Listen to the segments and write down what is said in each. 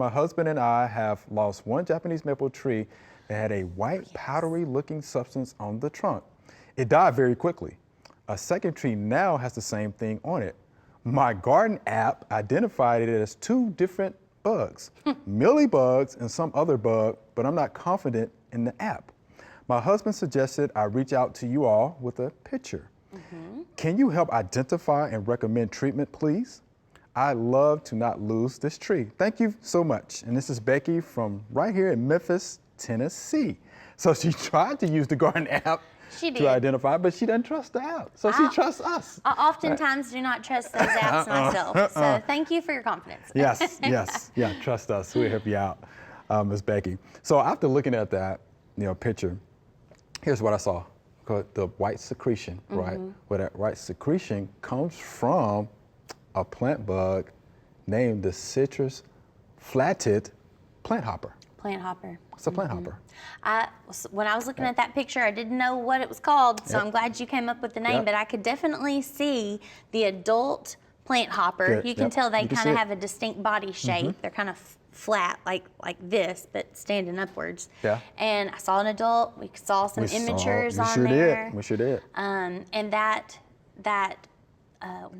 My husband and I have lost one Japanese maple tree that had a white powdery looking substance on the trunk. It died very quickly. A second tree now has the same thing on it. My garden app identified it as two different bugs, mealybugs and some other bug, but I'm not confident in the app. My husband suggested I reach out to you all with a picture. Can you help identify and recommend treatment, please? I'd love to not lose this tree. Thank you so much. And this is Becky from right here in Memphis, Tennessee. So she tried to use the garden app to identify, but she doesn't trust the app. So she trusts us. I oftentimes do not trust those apps myself. So thank you for your confidence. Yes, yes, yeah, trust us. We'll help you out, Ms. Becky. So after looking at that, picture, here's what I saw. The white secretion, right? Well, that white secretion comes from a plant bug named the citrus flatid planthopper. Planthopper. It's a planthopper. When I was looking at that picture, I didn't know what it was called, so I'm glad you came up with the name, but I could definitely see the adult planthopper. You can tell they kind of have a distinct body shape. They're kind of flat, like this, but standing upwards. Yeah. And I saw an adult. We saw some immatures on there. We sure did. And that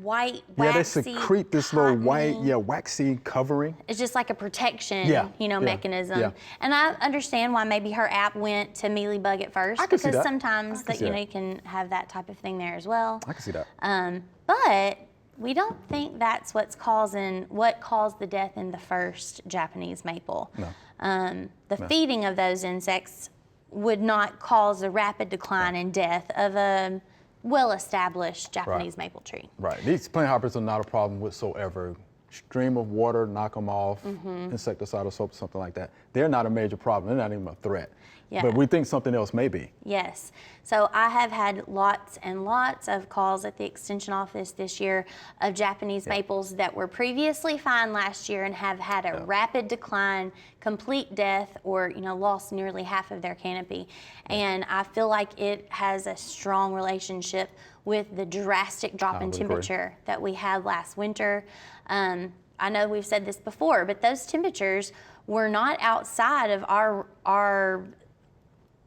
white, waxy, they secrete this little white, waxy covering. It's just like a protection, mechanism. Yeah. And I understand why maybe her app went to mealybug at first, because sometimes you can have that type of thing there as well. I can see that. But we don't think that's what caused the death in the first Japanese maple. No. The feeding of those insects would not cause a rapid decline in death of a well-established Japanese maple tree. Right. These planthoppers are not a problem whatsoever. Stream of water, knock them off, insecticidal soap, something like that. They're not a major problem. They're not even a threat. Yeah. But we think something else may be. Yes. So I have had lots and lots of calls at the Extension office this year of Japanese maples that were previously fine last year and have had a rapid decline, complete death, or lost nearly half of their canopy. And I feel like it has a strong relationship with the drastic drop in temperature that we had last winter. I know we've said this before, but those temperatures were not outside of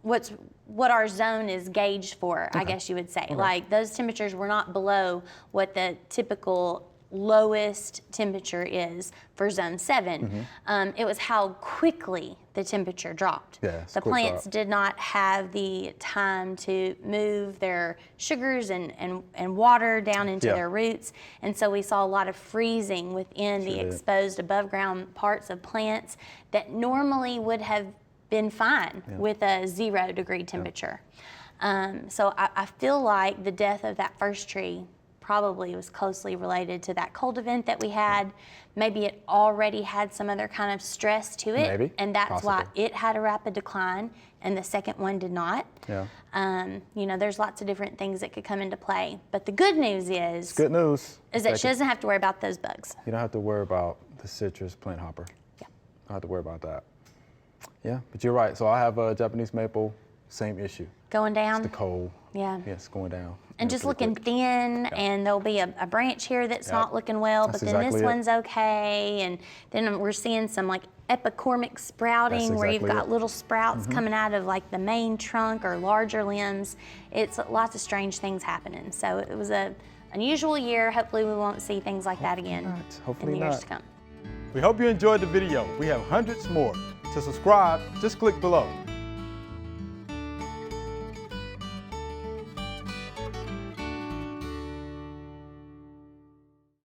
what our zone is gauged for, I guess you would say. Like, those temperatures were not below what the typical lowest temperature is for zone 7. It was how quickly the temperature dropped. The plants did not have the time to move their sugars and water down into their roots, and so we saw a lot of freezing within the exposed above ground parts of plants that normally would have been fine with a 0 degree temperature. So I feel like the death of that first tree probably was closely related to that cold event that we had. Maybe it already had some other kind of stress to it, and that's why it had a rapid decline and the second one did not. There's lots of different things that could come into play. But the good news is that she doesn't have to worry about those bugs. You don't have to worry about the citrus planthopper. Yeah. Don't have to worry about that. Yeah, but you're right. So I have a Japanese maple, same issue. Going down? It's the cold. Yeah. Yes, going down. And just looking thin, and there'll be a branch here that's not looking well, but then this one's okay. And then we're seeing some like epicormic sprouting where you've got little sprouts coming out of like the main trunk or larger limbs. It's lots of strange things happening. So it was an unusual year. Hopefully we won't see things like that again in the years to come. We hope you enjoyed the video. We have hundreds more. To subscribe, just click below.